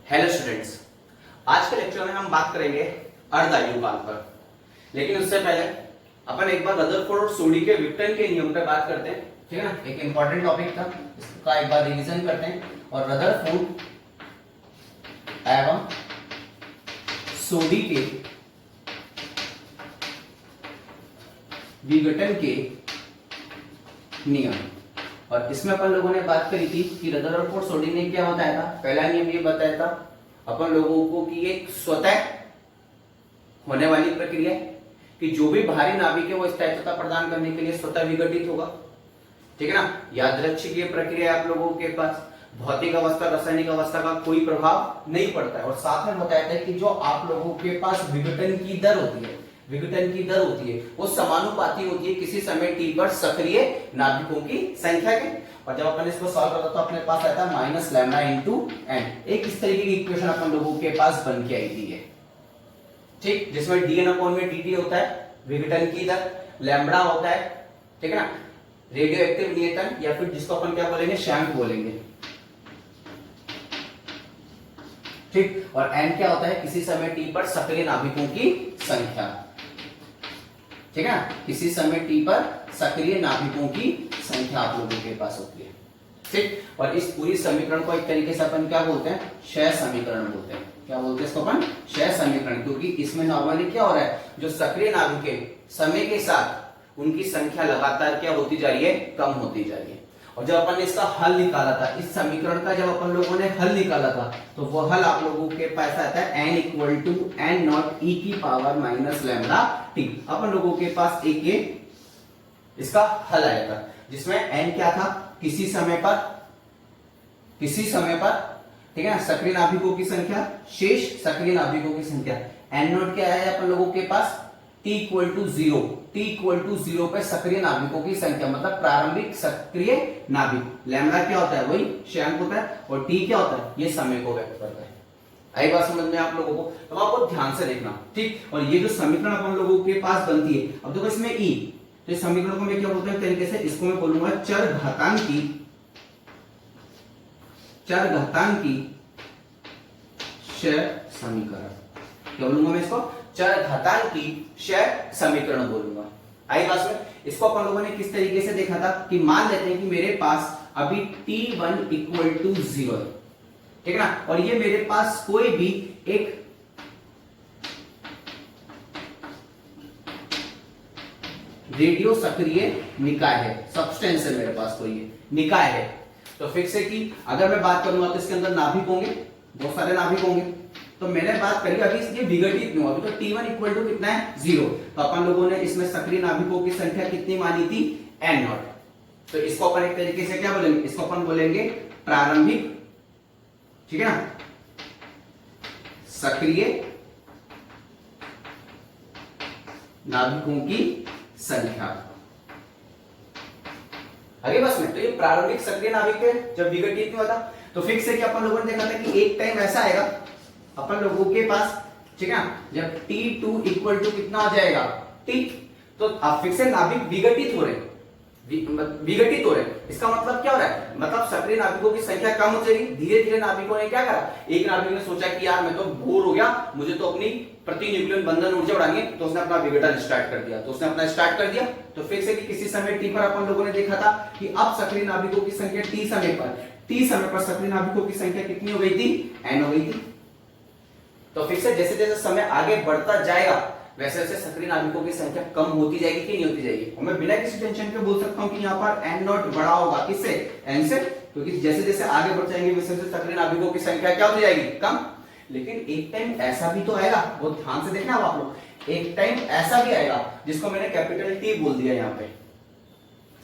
Hello students, आज के lecture में हम बात करेंगे अर्धआयुकाल पर। लेकिन उससे पहले अपन एक बार रदरफोर्ड और सोडी के विक्टन के नियम पे बात करते हैं, ठीक है ना। एक इंपॉर्टेंट टॉपिक था, इसका एक बार रिवीजन करते हैं। और रदरफोर्ड एवं सोडी के विघटन के नियम, और इसमें अपन लोगों ने बात करी थी कि रदरफोर्ड सोडी ने क्या बताया था। पहला नियम ये बताया था अपन लोगों को कि एक स्वतः होने वाली प्रक्रिया है कि जो भी भारी नाभिक है वो स्थायित्वता प्रदान करने के लिए स्वतः विघटित होगा, ठीक है ना। याद रखिए ये प्रक्रिया आप लोगों के पास भौतिक अवस्था रासायनिक अवस्था का कोई प्रभाव नहीं पड़ता है। और साथ में बताया था कि जो आप लोगों के पास विघटन की दर होती है वो समानुपाती होती है किसी समय t पर सक्रिय नाभिकों की संख्या के। और जब अपन इसको सॉल्व करते तो अपने पास आता है माइनस लैम्डा इंटू एन। एक इस तरीके की इक्वेशन अपन लोगों के पास बन के आई थी है, ठीक, जिसमें dn अपॉन में dt होता है विघटन की दर, लैम्डा होता है, ठीक है ना, रेडियो एक्टिव नियतन, या फिर जिसको अपन क्या बोलेंगे, शैंक बोलेंगे, ठीक। और n क्या होता है, किसी समय t पर सक्रिय नाभिकों की संख्या, ठीक है ना, किसी समय t पर सक्रिय नाभिकों की संख्या आप लोगों के पास होती है, ठीक। और इस पूरी समीकरण को एक तरीके से अपन क्या बोलते हैं, क्षय समीकरण बोलते हैं। क्या बोलते हैं इसको अपन, क्षय समीकरण, क्योंकि इसमें नॉर्मली क्या हो रहा है, जो सक्रिय नाभिक है समय के साथ उनकी संख्या लगातार क्या होती जा रही है, कम होती जा रही है। और जब अपन ने इसका हल निकाला था, इस समीकरण का जब अपन लोगों ने हल निकाला था, तो वो हल आप लोगों के पास आता है n equal to n nought e की पावर माइनस लैम्डा टी। अपन लोगों के पास एक ये इसका हल आया था, जिसमें n क्या था, किसी समय पर, ठीक है ना, सक्रिय नाभिकों की संख्या, शेष सक्रिय नाभिकों की संख्या। n नॉट क्या है अपन लोगों के पास, t इक्वल टू जीरो पे सक्रिय नाभिकों की संख्या, मतलब प्रारंभिक सक्रिय नाभिक। लैम्डा क्या होता है, वही शैंक होता है, और t क्या होता है, ये समय को व्यक्त करता है। आई बात समझ में आप लोगों को, तो आपको ध्यान से देखना, ठीक। और ये जो समीकरण अपन लोगों के पास बनती है, अब देखो इसमें e, तो इस समीकरण को मैं क्या बोलता हूं तरीके से, इसको मैं बोलूंगा चरघातांकी क्षय समीकरण। क्या बोलूंगा मैं इसको, चरघातांकी क्षय समीकरण बोलूंगा। आई बात में, इसको अपन लोगों ने किस तरीके से देखा था कि मान लेते हैं कि मेरे पास अभी t1 इक्वल टू 0 है, ठीक है ना, और ये मेरे पास कोई भी एक रेडियो सक्रिय निकाय है, सब्सटेंस है मेरे पास, कोई निकाय है। तो फिक्स है कि अगर मैं बात करूंगा तो इसके अंदर नाभिक होंगे, बहुत सारे नाभिक होंगे। तो मैंने बात करी अभी ये विघटित में, अभी तो t1 इक्वल टू कितना है, 0। तो अपन लोगों ने इसमें सक्रिय नाभिकों की संख्या कितनी मानी थी, n नॉट। तो इसको अपन एक तरीके से क्या बोलेंगे, इसको अपन बोलेंगे प्रारंभिक, ठीक है ना, सक्रिय नाभिकों की संख्या। आगे बस में, तो ये प्रारंभिक सक्रिय नाभिक है जब विघटित में होता। तो फिक्स है कि अपन लोगों ने देखा था कि एक टाइम ऐसा आएगा अपन लोगों के पास, ठीक है ना, जब t2 इक्वल टू कितना हो जाएगा, t, तो आप फिक्स है नाभिक विघटित हो रहे, इसका मतलब क्या हो रहा है, मतलब सक्रिय नाभिकों की संख्या कम हो जाएगी। धीरे धीरे नाभिकों ने क्या करा, एक नाभिक ने सोचा कि यार मैं तो बोर हो गया, मुझे तो अपनी प्रति न्यूक्लियन बंधन ऊर्जा बढ़ानी है, तो उसने अपना विघटन स्टार्ट कर दिया। तो फिक्स है कि किसी समय t पर अपन लोगों ने देखा था कि अब सक्रिय नाभिकों की संख्या t समय पर सक्रिय नाभिकों की संख्या कितनी हो गई थी, n हो गई थी। तो फिक्स है जैसे जैसे समय आगे बढ़ता जाएगा वैसे वैसे सक्रिय नाभिकों की संख्या कम होती जाएगी कि नहीं होती जाएगी। और मैं बिना किसी टेंशन के बोल सकता हूं कि यहाँ पर n नॉट बड़ा होगा, किससे, n से, क्योंकि जैसे जैसे आगे बढ़ जाएंगे वैसे वैसे सक्रिय नाभिकों की संख्या क्या होती जाएगी, कम। लेकिन एक टाइम ऐसा भी तो आएगा, बहुत ध्यान से देखना आप लोग, एक टाइम ऐसा भी आएगा जिसको मैंने कैपिटल T बोल दिया यहाँ पे,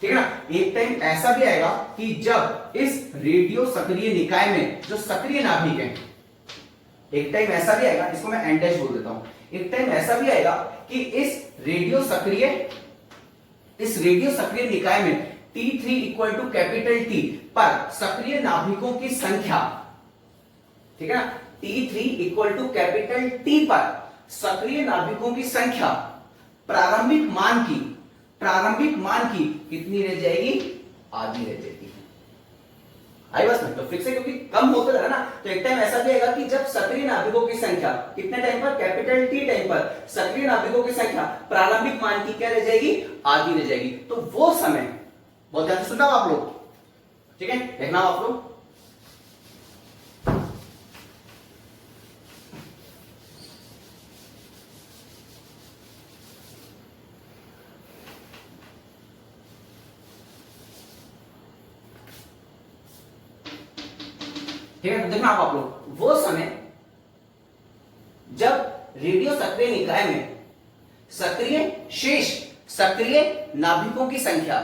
ठीक है ना। एक टाइम ऐसा भी आएगा कि जब इस रेडियो सक्रिय निकाय में जो सक्रिय नाभिक है, एक टाइम ऐसा भी आएगा, इसको मैं एन डैश बोल देता हूं, एक टाइम ऐसा भी आएगा कि इस रेडियो सक्रिय निकाय में T3 equal to capital T पर सक्रिय नाभिकों की संख्या, ठीक है ना, T3 equal to capital T पर सक्रिय नाभिकों की संख्या प्रारंभिक मान की कितनी रह जाएगी, आधी रह जाएगी। आई बस में, तो फिक्स है क्योंकि कम होता रहा ना, तो तो एक टाइम ऐसा भी आएगा कि जब सक्रिय नाभिकों की संख्या कितने टाइम पर, कैपिटल टी टाइम पर सक्रिय नाभिकों की संख्या प्रारंभिक मान की क्या रह जाएगी, आधी रह जाएगी। तो वो समय, बहुत ध्यान से सुनना आप लोग, ठीक है, देखना आप लोग। ठीक है, तो देखना आप लोग, वो समय जब रेडियो सक्रिय निकाय में सक्रिय शेष सक्रिय नाभिकों की संख्या,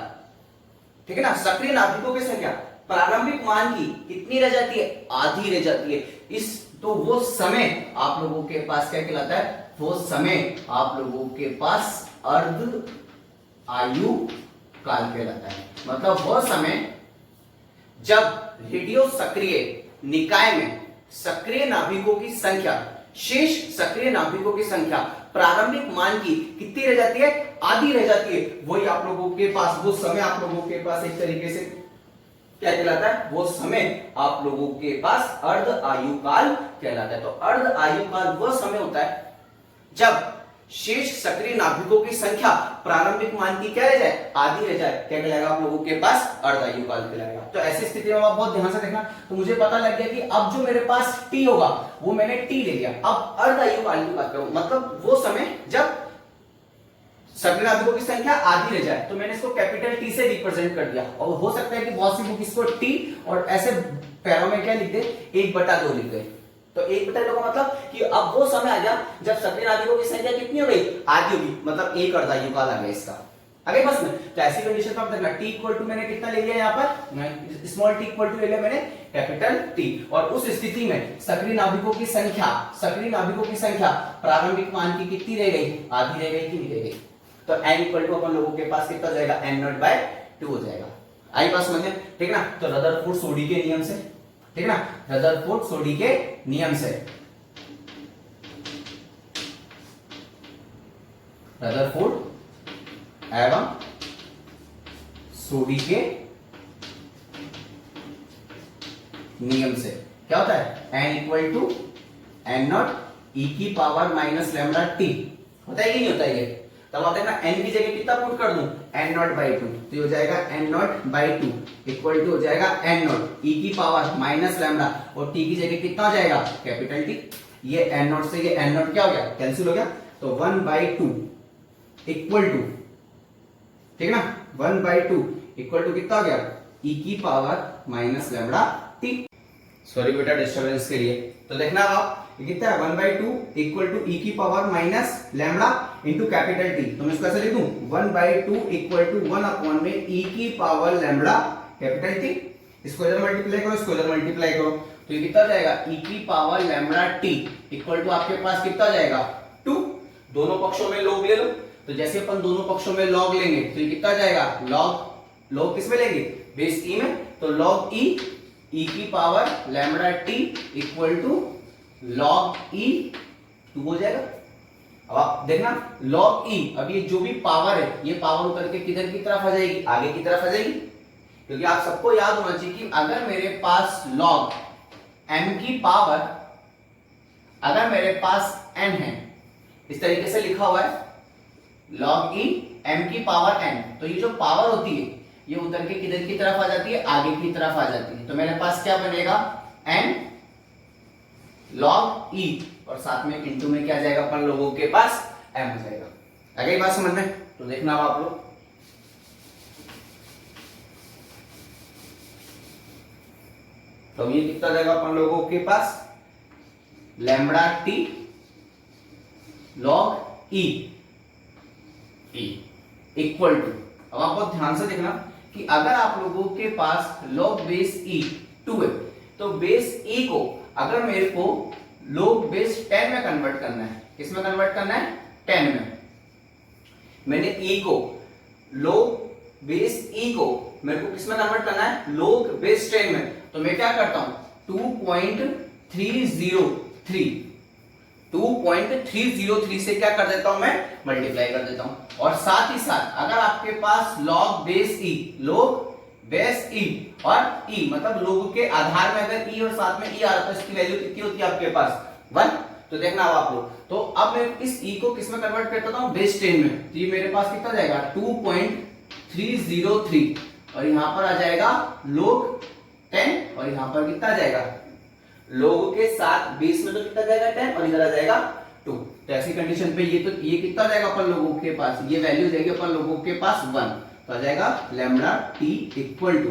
ठीक है ना, सक्रिय नाभिकों की संख्या प्रारंभिक मान की कितनी रह जाती है, आधी रह जाती है। इस तो वो समय आप लोगों के पास क्या कहलाता है, वो समय आप लोगों के पास अर्ध आयु काल कहलाता है। मतलब वो समय जब रेडियो सक्रिय निकाय में सक्रिय नाभिकों की संख्या शेष सक्रिय नाभिकों की संख्या प्रारंभिक मान की कितनी रह जाती है, आधी रह जाती है। वही आप लोगों के पास, वो समय आप लोगों के पास एक तरीके से क्या कहलाता है, वो समय आप लोगों के पास अर्ध आयु काल कहलाता है। तो अर्ध आयु काल वह समय होता है जब शेष सक्रिय नाभिकों की संख्या प्रारंभिक मान की क्या रह जाए, आधी रह जाए, क्या कहलाएगा आप लोगों के पास, अर्ध आयु काल कहलाएगा। तो ऐसी स्थिति में आप बहुत ध्यान से देखना। तो मुझे पता लग गया कि अब जो मेरे पास टी होगा वो मैंने टी ले लिया। अब अर्ध आयु काल की बात करूं, मतलब वो समय जब सक्रिय नाभिकों की संख्या आधी रह जाए, तो मैंने इसको कैपिटल टी से रिप्रेजेंट कर दिया। और हो सकता है कि बहुत सी बुक इसको टी और ऐसे पैरों में क्या लिख दे, 1/2 लिख दे। तो 1/2 का मतलब कि अब वो समय आ गया जब सक्रिय नाभिकों की संख्या कितनी हो गई, आधी होगी, मतलब 1 अर्ध आयु काल आ गया इसका। आगे बस में तो ऐसी कंडीशन पर देखना, टी इक्वल टू मैंने कितना ले लिया यहाँ पर, स्मॉल टी इक्वल टू ले लिया मैंने कैपिटल टी। और उस स्थिति में सक्रिय नाभिकों की संख्या प्रारंभिक मान की कितनी रह गई, आधी रह गई कि नहीं रह गई। तो n इक्वल टू अपन लोगों के पास कितना जाएगा, n0/2 हो जाएगा। आई पास समझे, ठीक ना। तो रदरफोर्ड सोडी के नियम से, ठीक ना, रदरफोर्ड सोडी के नियम से, रदरफोर्ड एवं सोडी के नियम से क्या होता है, n equal to n0 e की पावर माइनस लैम्बडा टी होता है कि नहीं होता है ये। तब आप देखना n की जगह कितना पुट कर दूं, n0/2, तो ये हो जाएगा n0/2 इक्वल टू हो जाएगा n0 e की पावर माइनस लैम्बडा, और t की जगह कितना हो जाएगा, कैपिटल टी। ये n0 से ये n0 क्या हो गया, कैंसिल हो गया। तो 1/2 इक्वल टू, ठीक है ना, 1/2 इक्वल टू कितना हो गया, e की power minus lambda T. Sorry बेटा डिस्टर्बेंस के लिए। तो देखना आप कितना है, 1/2 इक्वल टू e की power minus lambda into capital T. तो मैं इसको ऐसे लिख दूं, 1/2 इक्वल टू 1 में e की पावर लैम्बडा कैपिटल टी। इसको इधर मल्टीप्लाई करो, इसको इधर मल्टीप्लाई करो, तो ये कितना जाएगा, e की power lambda t equal to आपके पास कितना जाएगा, 2। दोनों पक्षों में लॉग ले लो। तो जैसे अपन दोनों पक्षों में लॉग लेंगे तो ये कितना जाएगा, लॉग किस में लेंगे, बेस e में। तो लॉग e की power lambda t equal to log e 2 हो जाएगा। अब आप देखना log e, अब ये जो भी पावर है ये पावर उतर के किधर की तरफ आ जाएगी, आगे की तरफ आ जाएगी। क्योंकि आप सबको याद होना चाहिए कि अगर मेरे पास log m की पावर, अगर मेरे पास m है, इस तरीके से लिखा हुआ है log e m की पावर n, तो ये जो पावर होती है ये उतर के किधर की तरफ आ जाती है, आगे की तरफ आ जाती है। तो मेरे पास क्या बनेगा, n log e, और साथ में इंटू में क्या आ जाएगा अपन लोगों के पास, m हो जाएगा। आगे बात समझ में, तो देखना आप लोग, तो ये कितना जाएगा अपन लोगों के पास, lambda T log e equal to, अब आप बहुत ध्यान से देखना कि अगर आप लोगों के पास log बेस e 2 है, तो बेस e को अगर मेरे को log बेस 10 में कन्वर्ट करना है, किस में कन्वर्ट करना है, 10 में। मैंने e को log बेस e को मेरे को किस में कन्वर्ट करना है, log बेस 10 में। तो मैं क्या करता हूं, 2.303 से क्या कर देता हूं, मैं मल्टीप्लाई कर देता हूं। और साथ ही साथ अगर आपके पास log base e, log base e, और ई मतलब लोगों के आधार में अगर ई और साथ में ई आ रहा है तो इसकी वैल्यू कितनी होती है आपके पास 1। तो देखना अब आप लोग, तो अब मैं इस ई को किस में कन्वर्ट करता हूं, बेस 10 में। तो ये मेरे पास कितना जाएगा 2.303, और यहां पर आ जाएगा log 10, और यहां पर कितना जाएगा लोगों के साथ बेस में तो कितना जाएगा 10, और इधर आ जाएगा 2। तो ऐसी कंडीशन पे ये कितना जाएगा अपन लोगों के पास, ये वैल्यू जाएगी अपन लोगों के पास 1। तो आ जाएगा लैम्डा टी इक्वल टू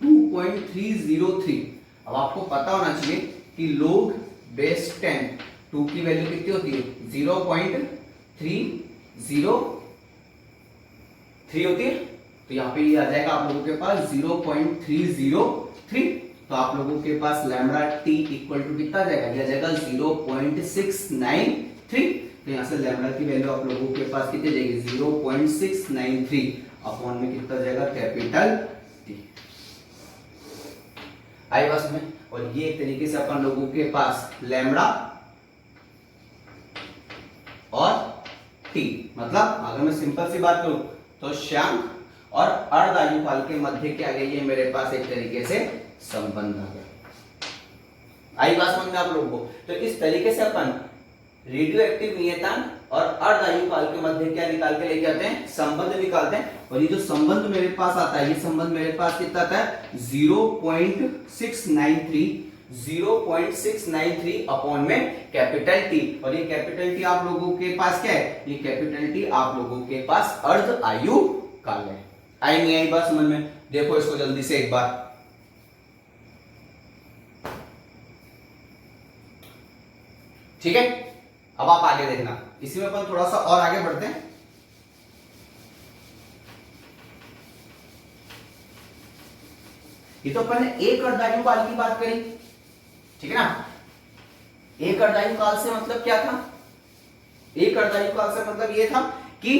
2.303। अब आपको पता होना चाहिए कि log बेस 10 2 की वैल्यू कितनी होती है 0.303 होती है। तो यहाँ पे ये आ जाएगा आप लोगों के पास 0.303। तो आप लोगों के पास लैम्डा टी इक्वल टू कितना जाएगा, ये आ जाएगा 0.693। तो यहाँ से लैम्डा की वैल्यू आप लोगों के पास कितनी जाएगी 0.693 अपॉन में कितना जाएगा कैपिटल टी। आई बात में। और ये एक तरीके से अपन लोगों के पास लैम्डा और टी, मतलब अगर मैं सिंपल सी बात करूं तो श्याम और अर्धआयुकाल के मध्य क्या गया, ये मेरे पास एक तरीके से संबंध आ गया। आई बात समझ में आप लोगों को। तो इस तरीके से अपन रेडियो एक्टिव नियतांक और अर्धआयुकाल के मध्य क्या निकाल के लेके आते हैं, संबंध निकालते हैं। और ये जो संबंध मेरे पास आता है, ये संबंध मेरे पास कितना आता है 0.693 अपॉन में कैपिटल टी। और ये कैपिटल टी आप लोगों के पास क्या है, ये कैपिटल टी आप लोगों के पास अर्धआयुकाल है। आई नहीं आई बात समझ में। देखो इसको जल्दी से एक बार, ठीक है। अब आप आगे देखना, इसी में अपन थोड़ा सा और आगे बढ़ते हैं। ये तो अपन ने एक अर्धआयुकाल की बात करी, ठीक है ना। एक अर्धआयुकाल से मतलब क्या था, एक अर्धआयुकाल से मतलब ये था कि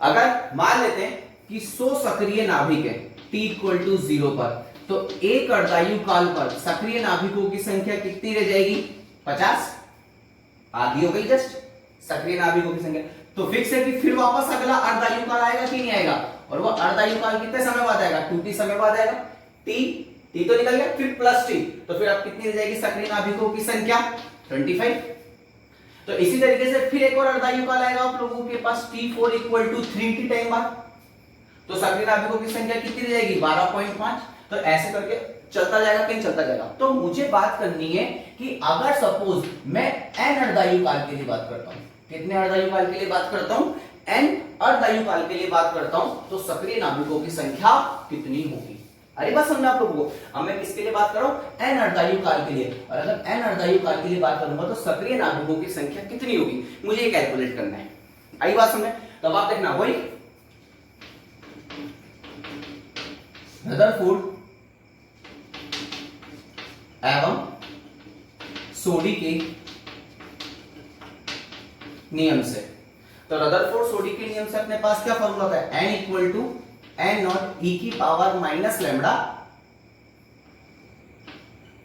अगर मान लेते हैं कि 100 सक्रिय नाभिक है t इक्वल टू 0 पर, तो एक अर्धआयुकाल पर सक्रिय नाभिकों की संख्या कितनी रह जाएगी 50, आधी हो गई जस्ट सक्रिय नाभिकों की संख्या। तो फिक्स है कि फिर वापस अगला अर्धआयुकाल आएगा कि नहीं आएगा, और वो अर्धआयुकाल कितने समय बाद आएगा 2t समय बाद आएगा। t तो निकल गया, फिर प्लस t, तो फिर अब कितनी रह जाएगी सक्रिय नाभिकों की संख्या 25। तो इसी तरीके से फिर एक और अर्धआयुकाल आएगा आप लोगों के पास t4 equal to 3t time बाद, तो सक्रिय नाभिकों की संख्या कितनी रह जाएगी 12.5। तो ऐसे करके चलता जाएगा, किन चलता जाएगा। तो मुझे बात करनी है कि अगर सपोज मैं n अर्धआयुकाल के लिए बात करता हूं, कितने अर्धआयुकाल के लिए बात करता हूं, n अर्धआयुकाल के लिए बात करता हूं, तो सक्रिय नाभिकों की संख्या कितनी होगी। अरे बात समझना आप लोगों को। अब मैं किसके लिए बात कर रहा हूं, n अर्धआयुकाल के लिए। और अगर n अर्धआयुकाल के लिए बात करूंगा तो सक्रिय नाभिकों की संख्या कितनी होगी, मुझे ये कैलकुलेट करना है। आई बात समझ। तब आप देखना वही रदरफोर्ड एवं सोडी के नियम से। तो रदरफोर्ड सोडी के नियम से अपने पास क्या फॉर्मूला था, n equal to n nought e की पावर माइनस लैम्डा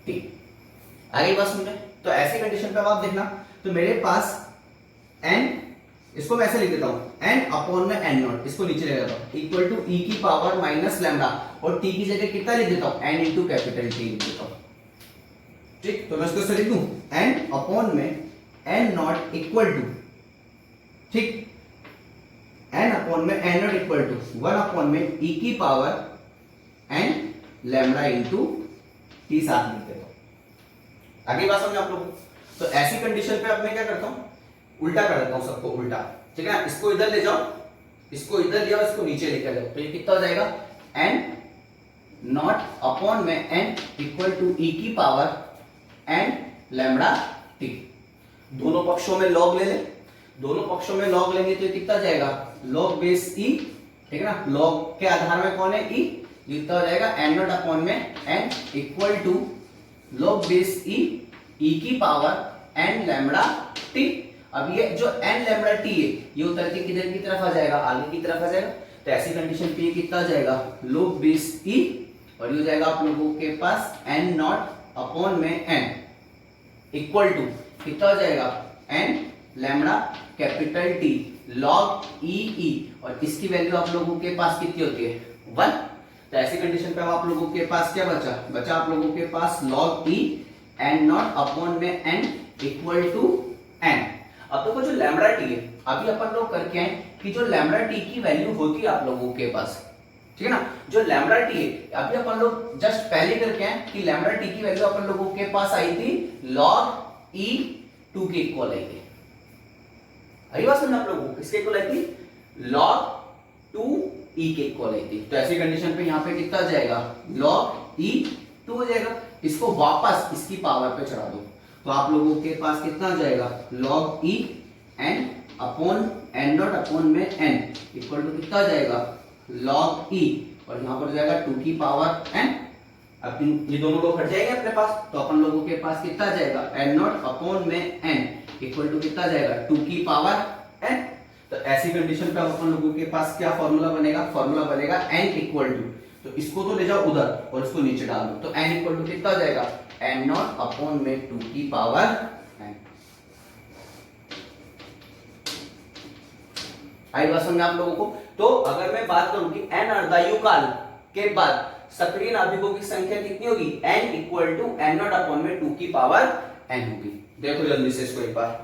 टी। आगे बात समझे। तो ऐसी कंडीशन पे अब आप देखना, तो मेरे पास n, इसको मैं ऐसे लिख देता हूं n अपॉन में n नॉट, इसको नीचे ले जाता हूं, इक्वल टू e की पावर माइनस लैम्डा, और t की जगह कितना लिख देता हूं n इंटू कैपिटल टी लिख देता हूं। ठीक, तो मैं इसको ऐसे लिख दूं n अपॉन में n नॉट इक्वल टू, ठीक, n अपॉन में n nought equal to 1 upon में e की power n lambda into t साथ लिख देता हूं। आगे बात समझे आप लोग। तो ऐसी कंडीशन पे अब मैं क्या करता हूं, उल्टा कर देता हूं सबको उल्टा, ठीक है। इसको इधर ले जाओ, इसको इधर ले जाओ, इसको नीचे लेकर जाओ, तो ये कितना हो जाएगा n नॉट अपॉन में n इक्वल टू e की पावर n लैम्डा टी। दोनों पक्षों में लॉग ले ले, दोनों पक्षों में लॉग लेंगे तो ये कितना जाएगा लॉग बेस e, ठीक है ना। लॉग के आधार में कौन है e, कितना हो जाएगा n नॉट अपॉन में n equal to log base e की पावर n लैम्डा टी। अब ये जो n लैम्डा टी है ये उतर के किधर की तरफ आ जाएगा, आगे की तरफ आ जाएगा। तो ऐसी कंडीशन पे ये कितना जाएगा log बेस e, और ये हो जाएगा आप लोगों के पास n नॉट अपॉन में n इक्वल टू कितना हो जाएगा n lambda capital T log e, और इसकी वैल्यू आप लोगों के पास कितनी होती है 1। तो ऐसी कंडीशन पे अब आप लोगों के पास क्या बचा, बचा आप लोगों के पास log e n nought upon में n इक्वल टू n। अब देखो जो लैम्बडा टी है, अभी अपन लोग करके आए कि जो लैम्बडा टी की वैल्यू होती है आप लोगों के पास, ठीक है ना, जो लैम्बडा टी है अभी अपन लोग जस्ट पहले करके आए कि लैम्बडा टी की वैल्यू अपन लोगों के पास आई थी log e 2 के इक्वल आई थी। आई बात समझ आप लोगों को, किसके इक्वल आई थी, log 2 e के इक्वल आई थी। तो ऐसी कंडीशन पे यहाँ पे कितना जाएगा, log e 2 हो जाएगा। इसको वापस इसकी पावर पे चढ़ा दो तो आप लोगों के पास कितना जाएगा, log e n upon n dot upon में n इक्वल टू कितना जाएगा, log e और यहाँ पर जाएगा 2 की पावर n। अब ये दोनों लोग हट जाएंगे अपने पास, तो अपन लोगों के पास कितना जाएगा, n नॉट अपॉन में n इक्वल टू कितना जाएगा, 2 की पावर n। तो ऐसी कंडीशन पे अपन लोगों के पास क्या फॉर्मूला बनेगा, फॉर्मूला बनेगा n इक्वल टू, तो इसको तो ले जाओ उधर और इसको नीचे डाल दो, तो n इक्वल टू कितना जाएगा, n नॉट अपॉन में 2 की पावर n। आई बात समझ आप लोगों को। तो अगर मैं बात करूं कि n अर्धायुकाल के बाद सक्रिय नाभिकों की संख्या कितनी होगी, n equal to n nought upon में 2 की पावर n होगी। देखो जल्दी से इसको एक बार,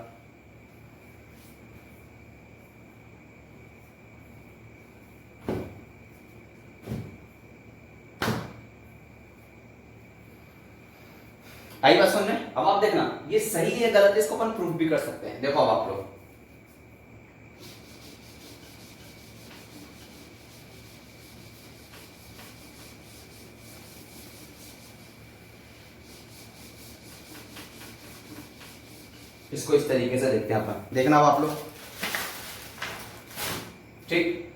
आई बात समझ में। अब आप देखना ये सही है गलत है, इसको अपन प्रूफ भी कर सकते हैं। देखो अब आप लोग इसको इस तरीके से देखते हैं अपन, देखना अब आप लोग, ठीक,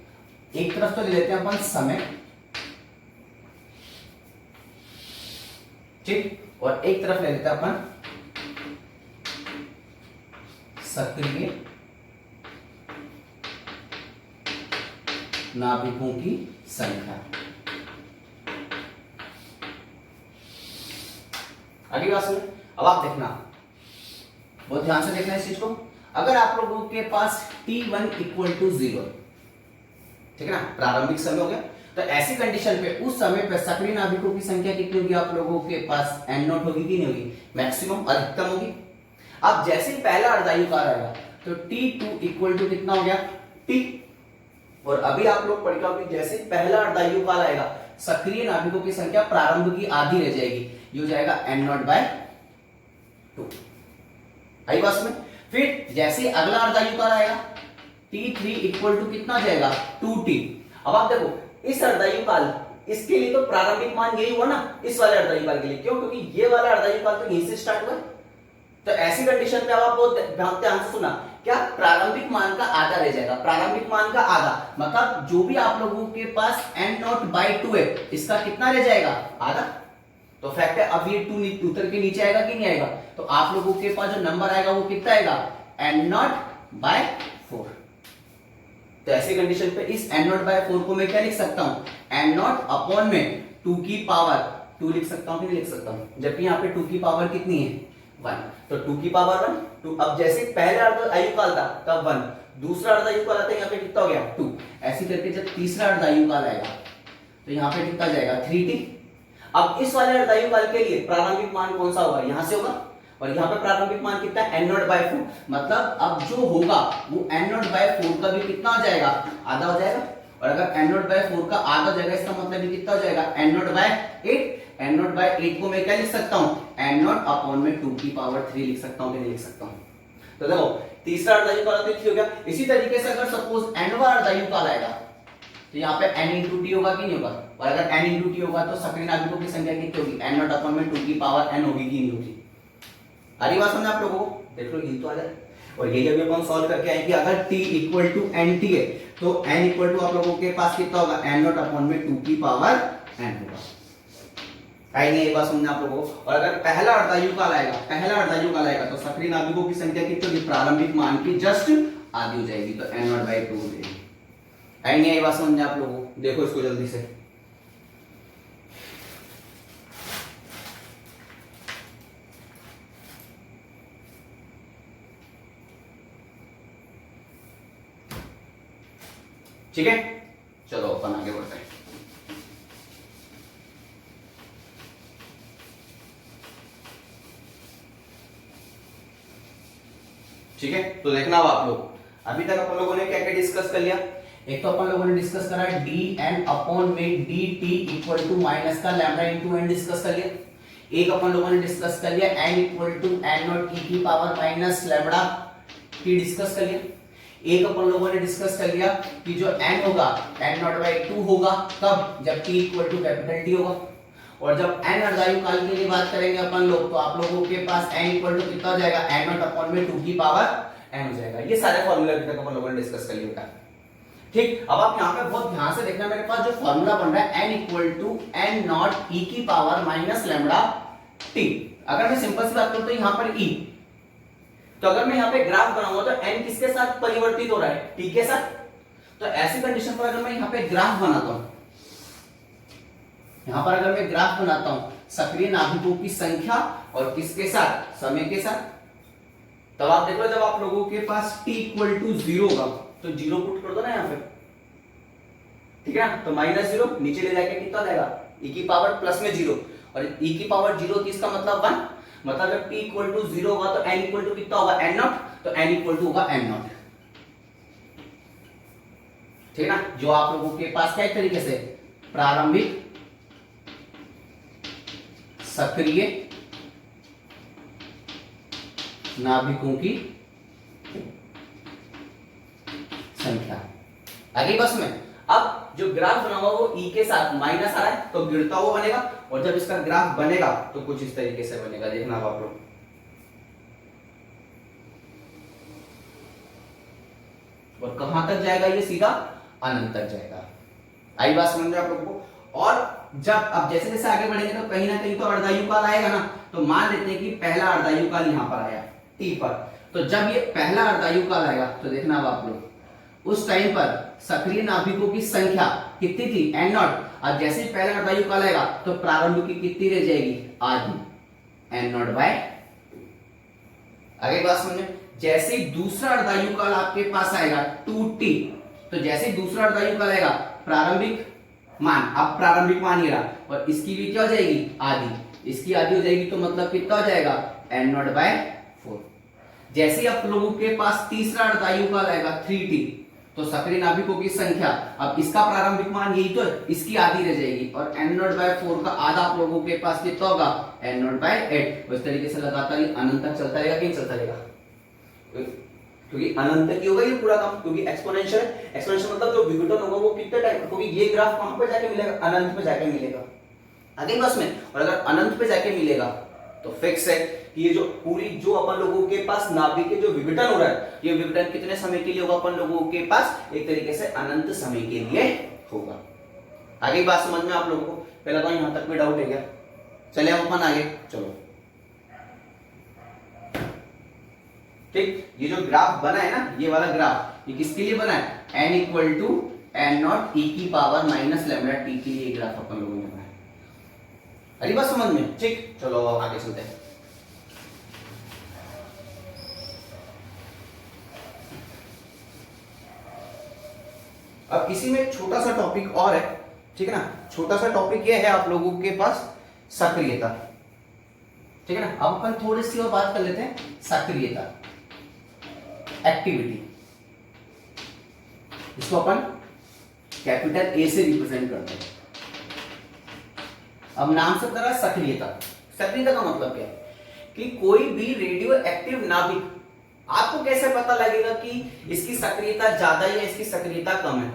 एक तरफ तो ले लेते हैं अपन समय, ठीक, और एक तरफ ले लेते हैं अपन सक्रिय नाभिकों की संख्या। अगली बात सुनो, अब आप देखना, बहुत ध्यान से देखना इस चीज को। अगर आप लोगों के पास t1 इक्वल टू 0, ठीक है ना, प्रारंभिक समय हो गया, तो ऐसी कंडीशन पे उस समय पे सक्रिय नाभिकों की संख्या कितनी होगी आप लोगों के पास, n नॉट होगी कि नहीं होगी, मैक्सिमम अधिकतम होगी। अब जैसे ही पहला अर्धायुकाल आएगा तो t2 इक्वल टू कितना हो गया, t, और अभी आप लोग पढ़ के जैसे ही पहला अर्धायुकाल आएगा सक्रिय नाभिकों की संख्या प्रारंभ की आधी रह जाएगी, ये हो जाएगा n नॉट बाय 2। आई बात में। फिर जैसे अगला अर्धायुकाल आएगा t3 इक्वल टू कितना जाएगा, 2t। अब आप देखो इस अर्धायुकाल, इसके लिए तो प्रारंभिक मान यही हुआ ना इस वाले अर्धायुकाल के लिए, क्यों, क्योंकि ये वाला अर्धायुकाल तो यहीं से स्टार्ट हुआ। तो ऐसी कंडीशन पे आप बहुत ध्यान से सुना, क्या प्रारंभिक मान का आधा रह जाएगा, प्रारंभिक मान का आधा, मतलब जो भी आप लोगों के पास n नॉट बाई 2 है इसका कितना रह जाएगा, आधा। तो फैक्ट है अब ये 2 उतर के नीचे आएगा कि नहीं आएगा, तो आप लोगों के पास जो नंबर आएगा वो कितना आएगा, n नॉट बाय 4। तो ऐसी कंडीशन पे इस n नॉट बाय 4 को मैं क्या लिख सकता हूं, n नॉट अपॉन में 2 की पावर 2 लिख सकता हूं कि नहीं लिख सकता हूं, जबकि यहाँ पे 2 की पावर कितनी है, 1, तो 2 की पावर 1, 2। अब जैसे पहला अर्धायुकाल था तब 1, दूसरा अर्धायुकाल आता है यहाँ पे कितना हो गया, 2। ऐसी करके जब तीसरा अर्धायुकाल आएगा तो यहाँ पे कितना जाएगा, 3t। अब इस वाले अर्धायुकाल के लिए प्रारंभिक मान कौन सा होगा, यहां से होगा, और यहाँ पे प्रारंभिक मान कितना है, n नॉट बाय 4, मतलब अब जो होगा वो n नॉट बाय 4 का भी कितना हो जाएगा, आधा हो जाएगा। और अगर n नॉट बाय 4 का आधा हो जाएगा इसका मतलब ये कितना हो जाएगा, n nought by 8। n nought by 8 को मैं क्या लिख सकता हूँ, n नॉट अपॉन में 2 की पावर 3 लिख सकता हूँ कि नहीं लिख सकता हूँ। तो देखो तीसरा अर्धायुकाल तो 3 हो गया। इसी तरीके से अगर सपोज nवां अर्धायुकाल आएगा तो यहाँ पे n इंटू टी होगा कि नहीं होगा, और अगर n इंटू टी होगा तो सक्रिय नाभिकों की संख्या कितनी होगी, n नॉट अपॉन में 2 की पावर n होगी कि नहीं होगी। अरे बात समझ आप लोगों को, देख लो ये तो आ जाए। और यही अभी अपन सॉल्व करके आए कि अगर t equal to n t है तो n इक्वल टू आप लोगों के पास कितना होगा, n नॉट अपॉन में 2 की पावर n होगा। आई नहीं, ये बात समझना आप लोगों को। और अगर पहला अर्धायुकाल आएगा तो सक्रिय नाभिकों की संख्या कितनी होगी, प्रारंभिक मान की जस्ट आधी हो जाएगी, तो n नॉट बाय 2 हो जाएगी। आई नहीं, ये बात समझना आप लोगों को। देखो इसको जल्दी से, ठीक है, चलो अपन आगे बढ़ते हैं। ठीक है, तो देखना अब आप लोग, अभी तक अपन लोगों ने क्या क्या डिस्कस कर लिया। एक तो अपन लोगों ने डिस्कस करा dn अपॉन में dt इक्वल टू माइनस का लैम्डा इनटू n डिस्कस कर लिया। एक अपन लोगों ने डिस्कस कर लिया n equal to n nought e की power minus lambda t discuss कर लिया। एक अपन लोगों ने डिस्कस कर लिया कि जो n होगा n नॉट बाई 2 होगा, कब, जब t equal to capital T होगा। और जब n अर्धायु काल के लिए बात करेंगे अपन लोग, तो आप लोगों के पास n इक्वल टू कितना हो जाएगा, n नॉट अपॉन में 2 की पावर n हो जाएगा। ये सारे फॉर्मूला अभी तक अपन लोगों ने डिस्कस कर लिया। ठीक, अब आप यहाँ पे बहुत ध्यान से देखना, मेरे पास जो फॉर्मूला बन रहा है n equal to n nought e की पावर माइनस लैम्डा t। अगर मैं सिंपल सी बात करूं तो यहाँ पर e, तो अगर मैं यहाँ पे ग्राफ बनाऊंगा तो n किसके साथ परिवर्तित हो रहा है, t के साथ। तो ऐसी कंडीशन पर अगर मैं यहाँ पे ग्राफ बनाता हूं, यहां पर अगर मैं ग्राफ बनाता हूं सक्रिय नाभिकों की संख्या और किसके साथ, समय के साथ, तब आप देखो जब आप लोगों के पास t इक्वल टू 0 होगा तो 0 पुट कर दो ना यहाँ पे, ठीक है ना। तो माइनस 0 नीचे ले जाके कितना हो जाएगा, e की पावर प्लस में 0, और e की पावर 0 इसका मतलब 1, मतलब जब t इक्वल टू 0 होगा तो n इक्वल टू कितना होगा, n नॉट, तो n इक्वल टू होगा n नॉट, ठीक है ना। जो आप लोगों के पास क्या तरीके से प्रारंभिक सक्रिय नाभिकों की संख्या। आगे बस में अब जो ग्राफ बना हुआ वो e के साथ माइनस आ रहा है तो गिरता हुआ बनेगा, और जब इसका ग्राफ बनेगा तो कुछ इस तरीके से बनेगा, देखना आप लोग। और कहां तक जाएगा ये, सीधा अनंत तक जाएगा। आई बात समझ में आप लोगों को। और जब अब जैसे जैसे आगे बढ़ेंगे तो कहीं ना कहीं तो अर्धायु काल आएगा ना, तो मान लेते हैं कि पहला अर्धायु काल यहां पर आया t पर, तो जब ये पहला अर्धायु काल आएगा तो देखना अब आप लोग, उस टाइम पर सक्रिय नाभिकों की संख्या कितनी थी, n नॉट। अब जैसे ही पहला अर्धायु काल आएगा तो प्रारंभ की कितनी रह जाएगी, आधी, n नॉट बाय। आगे बात समझे। जैसे ही दूसरा अर्धायु काल आपके पास आएगा 2t, तो जैसे ही दूसरा अर्धायु काल आएगा प्रारंभिक मान, अब प्रारंभिक मान ये रहा, और इसकी भी क्या हो जाएगी, आधी, इसकी आधी हो जाएगी, तो मतलब कितना हो जाएगा, n नॉट बाय 4। जैसे ही आप लोगों के पास तीसरा अर्धायु काल आएगा 3t, तो सक्रिय नाभिकों की संख्या, अब इसका प्रारंभिक मान यही तो है, इसकी आधी रह जाएगी, और n नॉट बाय 4 का आधा आप लोगों के पास कितना होगा, n नॉट बाय 8। इस तरीके से लगातार ये अनंत तक चलता रहेगा, कि चलता रहेगा, क्योंकि अनंत तक ही होगा ये पूरा काम, क्योंकि एक्सपोनेंशियल, एक्सपोनेंशियल मतलब जो विघटन होगा वो कितने टाइम, क्योंकि ये ग्राफ कहां पे जाके मिलेगा, अनंत पे जाके मिलेगा। आगे बस में, और अगर अनंत पे जाके मिलेगा तो फिक्स है कि ये जो पूरी जो अपन लोगों के पास नाभिक के जो विघटन हो रहा है, ये विघटन कितने समय के लिए होगा, अपन लोगों के पास एक तरीके से अनंत समय के लिए होगा। आगे बात समझ में आप लोगों को, पहला तो यहां तक भी डाउट है क्या, चले हम अपन आगे, चलो ठीक। ये जो ग्राफ बना है ना, ये वाला ग्राफ, ये किसके लिए बना है, n equal to n nought e की पावर माइनस लैम्डा t के लिए ग्राफ अपन लोगों ने बनाया। अरे बात समझ में, ठीक। चलो आगे चलते हैं। अब इसी में एक छोटा सा टॉपिक और है, ठीक है ना। छोटा सा टॉपिक ये है आप लोगों के पास सक्रियता, ठीक है ना। अब अपन थोड़ी सी और बात कर लेते हैं सक्रियता, एक्टिविटी। इसको अपन कैपिटल ए से रिप्रेजेंट करते हैं। अब नाम से बता रहा है सक्रियता। सक्रियता का मतलब क्या है कि कोई भी रेडियो एक्टिव नाभिक, आपको कैसे पता लगेगा कि इसकी सक्रियता ज्यादा है या इसकी सक्रियता कम है,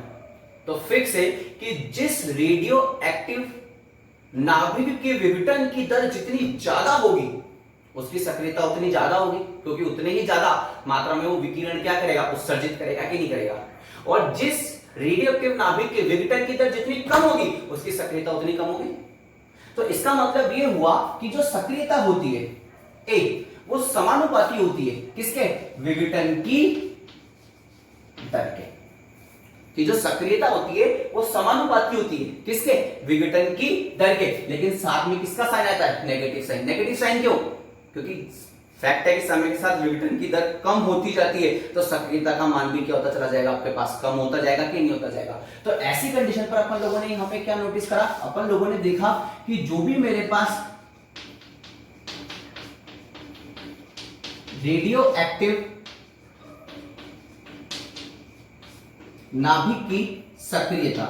तो फिक्स है कि जिस रेडियो एक्टिव नाभिक के विघटन की दर जितनी ज्यादा होगी उसकी सक्रियता उतनी ज्यादा होगी, क्योंकि उतने ही ज्यादा मात्रा में वो विकिरण क्या करेगा, उत्सर्जित करेगा कि नहीं करेगा। और जिस रेडियो एक्टिव नाभिक के विघटन की दर जितनी कम होगी उसकी सक्रियता उतनी कम होगी। तो इसका मतलब ये हुआ कि जो सक्रियता होती है एक, वो समानुपाती होती है किसके, विघटन की दर के। कि जो सक्रियता होती है वो समानुपाती होती है किसके, विघटन की दर के। लेकिन साथ में किसका साइन आता है, नेगेटिव साइन। नेगेटिव साइन क्यों, क्योंकि फैक्ट है कि समय के साथ विघटन की दर कम होती जाती है, तो सक्रियता का मान भी क्या होता चला जाएगा, आपके पास कम होता जाएगा कि नहीं होता जाएगा। तो ऐसी कंडीशन पर अपन लोगों ने यहाँ पे क्या नोटिस करा, अपन लोगों ने देखा कि जो भी मेरे पास रेडियो एक्टिव नाभिक की सक्रियता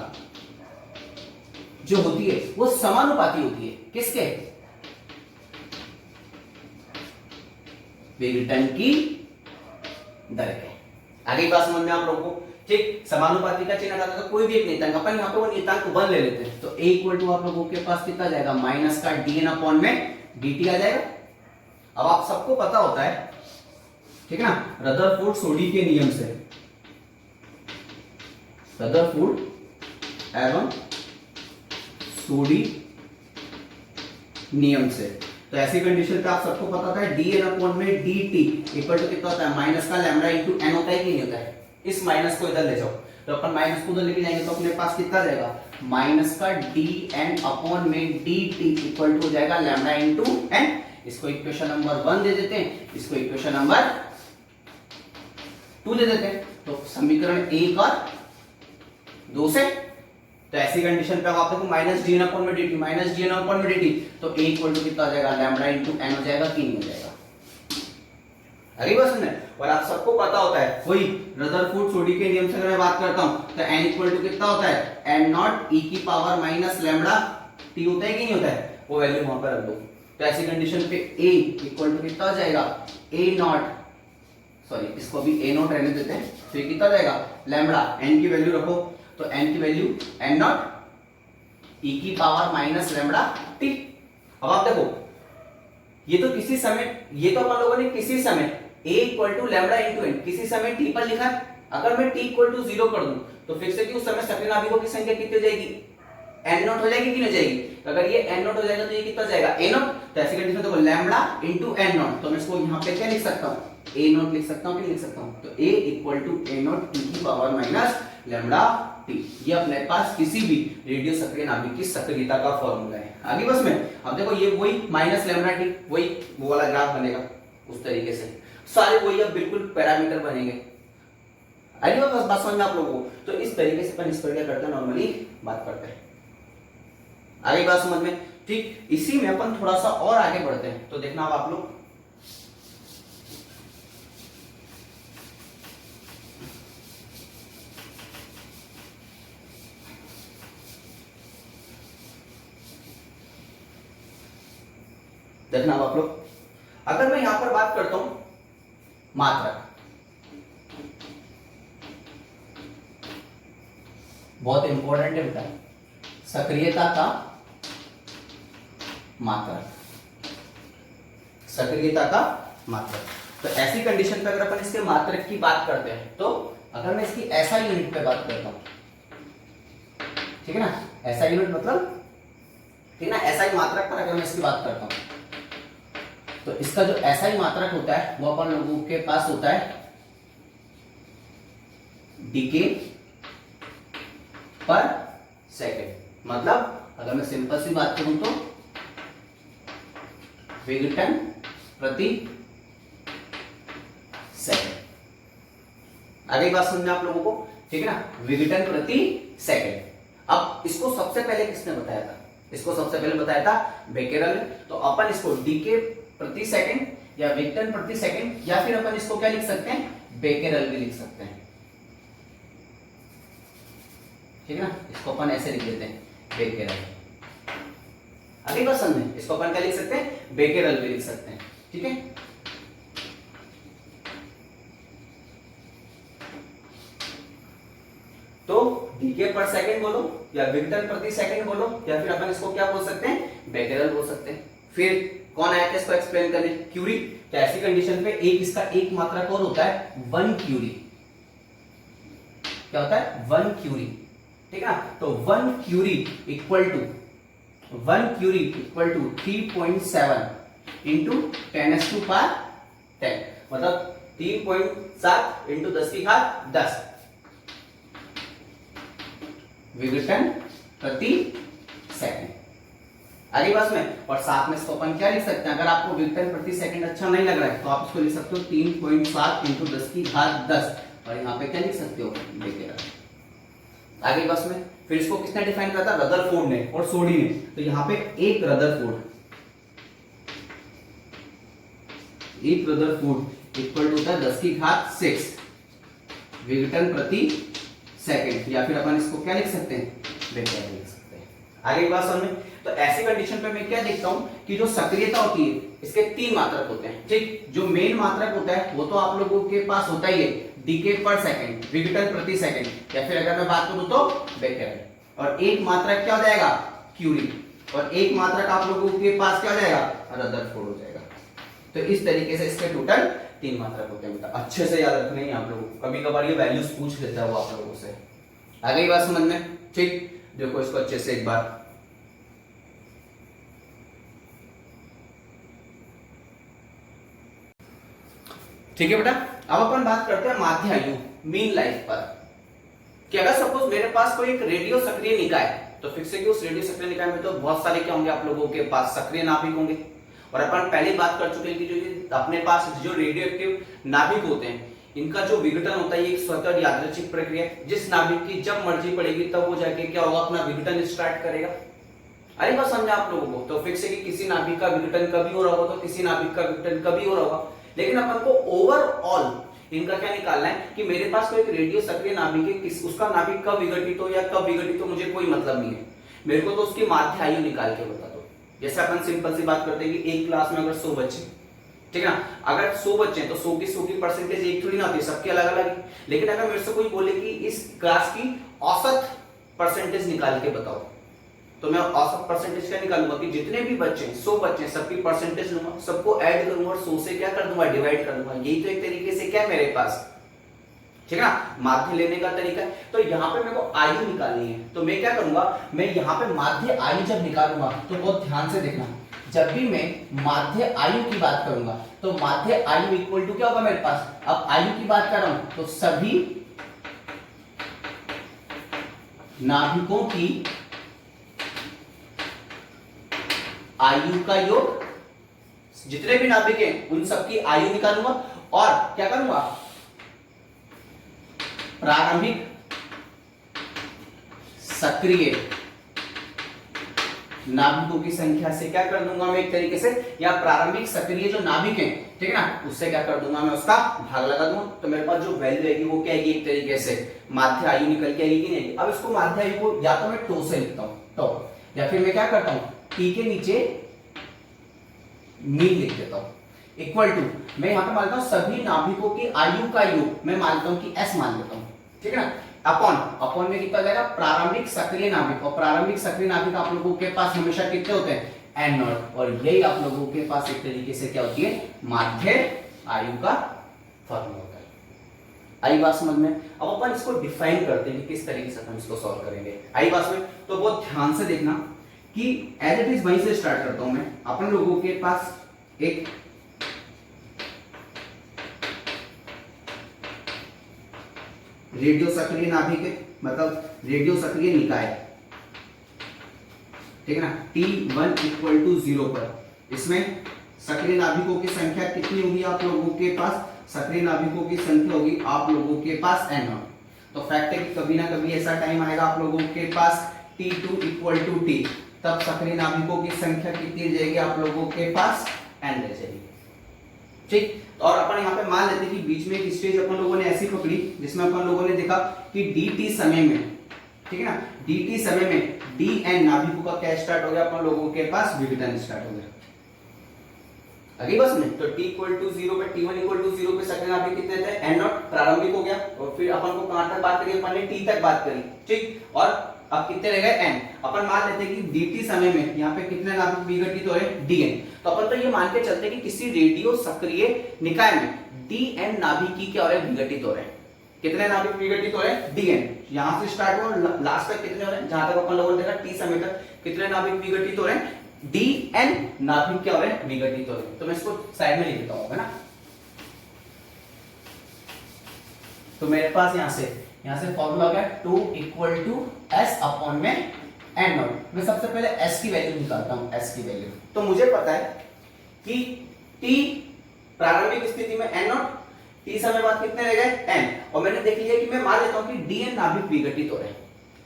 जो होती है वो समानुपाती होती है किसके? विघटन की दर के। आगे बात समझ में आप लोगों को? ठीक, समानुपाती का चिन्ह लगाकर कोई भी एक नियतांक, अपन यहाँ पे वो नियतांक को 1 ले लेते हैं, तो a इक्वल टू आप लोगों के पास कितना जाएगा, माइनस का dn अपॉन में dt आ जाएगा। अब आप सबको पता होता है, ठीक है ना, रदरफोर्ड सोडी के नियम से, रदरफोर्ड एवं सोडी नियम से, तो ऐसी कंडीशन पे आप सबको पता होता है dn अपॉन में dt इक्वल टू कितना होता है, माइनस का लैम्डा इंटू n होता है कि नहीं होता है? इस माइनस को इधर ले जाओ, तो अपन माइनस को उधर लेके जाएंगे तो अपने पास कितना जाएगा, माइनस का dn अपॉन में dt इक्वल टू हो जाएगा लैम्डा इंटू n। इसको इक्वेशन नंबर 1 दे देते हैं, इसको इक्वेशन नंबर 2 दे देते हैं, तो समीकरण 1 और 2 से, तो ऐसी कंडीशन पे आप देखो माइनस डी एन अपॉन में dt, minus d n upon में dt, तो a इक्वल टू कितना हो जाएगा, लैम्डा इंटू n हो जाएगा कि नहीं हो जाएगा? अरे बस में, और आप सबको पता होता है वही रदरफोर्ड सोडी के नियम से अगर मैं बात करता हूं तो n इक्वल टू कितना होता है, n नॉट e की पावर माइनस लैम्डा t होता है कि नहीं होता है? वो वैल्यू वहां पर रख दो, तो ऐसी कंडीशन पे a इक्वल टू कितना हो जाएगा, a नॉट, सॉरी इसको भी a नॉट रहने देते हैं, तो ये कितना जाएगा, लैम्डा, n की वैल्यू रखो, तो n की वैल्यू n नॉट e की पावर माइनस लैम्डा t। अब आप देखो ये तो किसी समय, ये तो अपन लोगों ने किसी समय a equal to lambda into n किसी समय t पर लिखा है। अगर मैं t इक्वल टू 0 कर दूं तो फिर से कि उस समय सक्रिय नाभिकों की संख्या कितनी हो जाएगी, n नॉट हो जाएगी कि नहीं हो जाएगी? अगर ये n नॉट हो जाएगा तो ये कितना हो जाएगा, a नॉट। तो ऐसी कंडीशन देखो लैम्डा इंटू n नॉट, तो मैं इसको यहाँ पे क्या लिख सकता हूँ, a नॉट लिख सकता हूँ कि लिख सकता हूँ, तो a equal to a nought t की पावर माइनस लैम्डा t। ये अपने पास किसी भी रेडियो सक्रिय नाभिक की सक्रियता का फॉर्मूला है। आगे बस में अब देखो ये वही माइनस लैम्डा t, वही वो वाला ग्राफ बनेगा उस तरीके से, सारे वही अब बिल्कुल पैरामीटर बनेंगे। आइए बस बात समझ में आप लोगों को, तो इस तरीके से अपन इस पर क्या करते हैं, नॉर्मली बात करते हैं। आगे बात समझ में? ठीक, इसी में अपन थोड़ा सा और आगे बढ़ते हैं, तो देखना अब आप लोग, देखना अब आप लोग, अगर मैं यहां पर बात करता हूं मात्रक, बहुत इंपॉर्टेंट है बेटा, सक्रियता का मात्रक, सक्रियता का मात्रक। तो ऐसी कंडीशन पे अगर अपन इसके मात्रक की बात करते हैं, तो अगर मैं इसकी ऐसा यूनिट पे बात करता हूं, ठीक है ना, ऐसा यूनिट मतलब, ठीक है ना, ऐसा ही मात्रक पर अगर मैं इसकी बात करता हूं, तो इसका जो ऐसा ही मात्रक होता है वो अपन लोगों के पास होता है डीके पर सेकेंड। मतलब अगर मैं सिंपल सी बात करूं तो विघटन प्रति सेकेंड। आगे बात समझना आप लोगों को, ठीक है ना, विघटन प्रति सेकेंड। अब इसको सबसे पहले किसने बताया था, इसको सबसे पहले बताया था बेकेरल ने। तो अपन इसको डीके प्रति सेकंड या विघटन प्रति सेकंड, या फिर अपन इसको क्या लिख सकते हैं, बेकेरल भी लिख सकते हैं, ठीक है ना, इसको अपन ऐसे लिख देते हैं बेकेरल। आगे बात समझे, इसको अपन क्या लिख सकते हैं, बेकेरल भी लिख सकते हैं, ठीक है। तो डीके पर सेकंड बोलो या विघटन प्रति सेकंड बोलो, या फिर अपन इसको क्या बोल सकते हैं, बेकेरल बोल सकते हैं। फिर कौन आया था इसको एक्सप्लेन करने, क्यूरी। तो ऐसी कंडीशन पे एक इसका एक मात्रक और होता है 1 क्यूरी। क्या होता है, 1 क्यूरी, ठीक है ना। तो 1 क्यूरी इक्वल टू 3.7 इंटू 10⁻10, मतलब 3.7 इंटू 10⁻10 विघटन प्रति सेकंड। आगे बस में, और साथ में इसको अपन क्या लिख सकते हैं, अगर आपको विघटन प्रति सेकंड अच्छा नहीं लग रहा है तो आप इसको लिख सकते हो 3.7 इंटू 10⁻10, और यहाँ पे क्या लिख सकते हो, बेकेरल। आगे बस में, फिर इसको किसने डिफाइन किया था, रदरफोर्ड ने और सोडी ने। तो यहाँ पे एक रदरफोर्ड इक्वल टू होता है 10⁻6 विघटन प्रति सेकंड, या फिर अपन इसको क्या लिख सकते हैं, वेक्टर लिख सकते हैं। आगे की बात समझ में। तो ऐसी कंडीशन पे मैं क्या देखता हूं कि जो सक्रियता होती है इसके 3 मात्रक होते हैं, ठीक। जो मेन मात्रक होता है वो तो आप लोगों के पास होता ही है, डीके पर सेकंड, विघटन प्रति सेकंड, या फिर अगर मैं बात करूं तो बेकेरेल। और एक मात्रक क्या हो जाएगा, क्यूरी, और एक मात्रक आप लोगों के पास क्या हो जाएगा, रदरफोर्ड हो जाएगा। तो इस तरीके से इसके टोटल 3 मात्रक होते हैं। मतलब अच्छे से याद रखना है आप लोगों को, कभी कभार ये वैल्यूज पूछ लेता है वो आप लोगों से। आगे की बात समझ में, ठीक। देखो इसको अच्छे से एक बार, ठीक है बेटा। अब अपन बात करते हैं माध्य आयु, मीन लाइफ पर, कि अगर सपोज मेरे पास कोई एक रेडियो सक्रिय निकाय, तो फिक्स है कि उस रेडियो सक्रिय निकाय में तो बहुत सारे क्या होंगे आप लोगों के पास, सक्रिय नाभिक होंगे। और अपन पहले बात कर चुके हैं कि जो अपने पास जो रेडियो एक्टिव नाभिक होते हैं इनका जो विघटन होता है ये एक स्वतः यादृच्छिक प्रक्रिया है। जिस नाभिक की जब मर्जी पड़ेगी तब वो जाके क्या होगा, अपना विघटन स्टार्ट करेगा। अरे बात समझा आप लोगों को। तो फिक्स है कि किसी नाभिक का विघटन कभी हो रहा होगा तो किसी नाभिक का विघटन कभी हो रहा होगा, लेकिन अपन को ओवरऑल इनका क्या निकालना है कि मेरे पास कोई एक रेडियो सक्रिय नाभिक है, उसका नाभिक कब विघटित हो या कब विघटित हो मुझे कोई मतलब नहीं है, मेरे को तो उसकी माध्य आयु निकाल के बता दो। जैसे अपन सिंपल सी बात करते हैं कि एक क्लास में अगर 100 बच्चे, ठीक है ना, अगर 100 बच्चे हैं तो 100 की परसेंटेज एक थोड़ी ना होती है, सबके अलग अलग है। लेकिन अगर मेरे से कोई बोले कि इस क्लास की औसत परसेंटेज निकाल के बताओ, तो मैं औसत परसेंटेज क्या निकालूंगा कि जितने भी बच्चे हैं 100 बच्चे हैं सबकी परसेंटेज लूंगा, सबको ऐड करूंगा और 100 से क्या कर दूंगा, डिवाइड कर दूंगा। यही तो एक तरीके से क्या है मेरे पास, ठीक है ना, माध्य लेने का तरीका है। तो यहाँ पे मेरे को आयु निकालनी है, तो मैं क्या करूंगा, मैं यहाँ पे माध्य आयु जब निकालूंगा तो बहुत ध्यान से देखना, जब भी मैं माध्य आयु की बात करूंगा तो माध्य आयु इक्वल टू क्या होगा मेरे पास, अब आयु की बात कर रहा हूं तो सभी नाभिकों की आयु का योग, जितने भी नाभिक हैं उन सबकी आयु निकालूंगा और क्या करूंगा, प्रारंभिक सक्रिय नाभिकों की संख्या से क्या कर दूंगा मैं एक तरीके से, या प्रारंभिक सक्रिय जो नाभिक हैं, ठीक है ना, उससे क्या कर दूंगा मैं उसका भाग लगा दूंगा। तो मेरे पास जो वैल्यू आएगी वो क्या आएगी, एक तरीके से माध्य आयु निकल के आएगी कि नहीं। अब इसको माध्य आयु को या तो मैं टो से लिखता हूं, तो या फिर मैं क्या करता हूं, टी के नीचे मीन लिख देता हूं, इक्वल टू मैं यहां पे मानता हूं सभी नाभिकों की आयु का योग मैं मानता हूं कि एस मान लेता हूं, ठीक है ना, अपॉन में कितना जाएगा, प्रारंभिक सक्रिय नाभिक, और प्रारंभिक सक्रिय नाभिक आप लोगों के पास हमेशा कितने होते हैं, एन नॉट, और यही आप लोगों के पास एक तरीके से क्या होती है, माध्य आयु का फॉर्मूला होता है। आई बात समझ में। अब अपन इसको डिफाइन करते हैं कि किस तरीके से हम इसको सॉल्व करेंगे। आई बात में, तो बहुत ध्यान से देखना कि एज इट इज वहीं से स्टार्ट करता हूं मैं। अपन लोगों के पास एक रेडियो सक्रिय नाभिक है, मतलब रेडियो सक्रिय निकाय, ठीक है ना, T1 इक्वल टू 0 पर इसमें सक्रिय नाभिकों की संख्या कितनी होगी आप लोगों के पास, सक्रिय नाभिकों की संख्या होगी आप लोगों के पास n। तो फैक्ट है कि कभी ना कभी ऐसा टाइम आएगा आप लोगों के पास T2 इक्वल टू T, तब सक्रिय नाभिकों की संख्या कितनी रह जाएगी आप लोगों के पास, n रह जाएगी, ठीक। और अपन यहाँ पे मान लेते हैं कि बीच में एक स्टेज अपन लोगों ने ऐसी पकड़ी जिसमें अपन लोगों ने देखा कि dt समय में, ठीक है ना, dt समय में dn नाभिकों का क्या स्टार्ट हो गया, अपन लोगों के पास विघटन स्टार्ट हो गया। अगली बस में तो t इक्वल टू 0 पे t1 इक्वल टू 0 पे सक्रिय नाभिक कितने थे, n नॉट प्रारंभिक हो गया, और फिर अपन को कहां तक बात करी, अपन ने t तक बात करी, ठीक। और अब कितने रह गए, n। अपन मान लेते हैं कि dt समय में यहाँ पे कितने नाभिक विघटित हो रहे हैं, dn। तो अपन तो ये मान के चलते हैं कि किसी रेडियो सक्रिय निकाय में dn नाभिक की क्या हो रहे हैं, विघटित हो रहे हैं। कितने नाभिक विघटित हो रहे हैं, dn। यहां से स्टार्ट हुआ लास्ट तक कितने हो रहे हैं, जहां तक अपन लोगों ने देखा t समय तक कितने नाभिक विघटित हो रहे हैं, dn नाभिक क्या हो रहे हैं, विघटित हो रहे हैं। तो मैं इसको साइड में लिख देता हूं, है ना। तो मेरे पास यहां से फॉर्मूला क्या है, 2 इक्वल टू s अपॉन में n नॉट। मैं सबसे पहले s की वैल्यू निकालता हूं, s की वैल्यू। तो मुझे पता है कि t प्रारंभिक स्थिति में n नॉट, t समय बाद कितने रह गए, n, और मैंने देख लिया कि मैं मान लेता हूं कि dn नाभिक विघटित हो रहे हैं,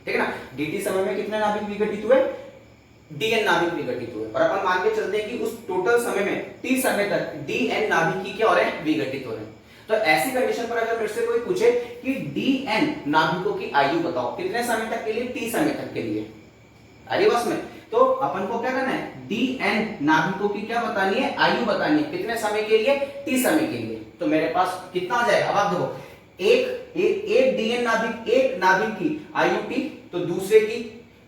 ठीक है ना। dt समय में कितने नाभिक विघटित हुए, dn नाभिक विघटित हुए, और अपन मान के चलते हैं कि उस टोटल समय में t समय तक dn नाभिक की क्या हो रहे हैं, विघटित हो रहे हैं। तो ऐसी कंडीशन पर अगर मेरे से कोई पूछे कि dn नाभिकों की आयु बताओ, कितने समय तक के लिए? t समय तक के लिए। अरे बस में तो अपन को क्या करना है, dn नाभिकों की क्या बतानी है? आयु बतानी है। कितने समय के लिए? t समय के लिए। तो मेरे पास कितना आ जाएगा? अब आप देखो, एक dn नाभिक, एक नाभिक की आयु t, तो दूसरे की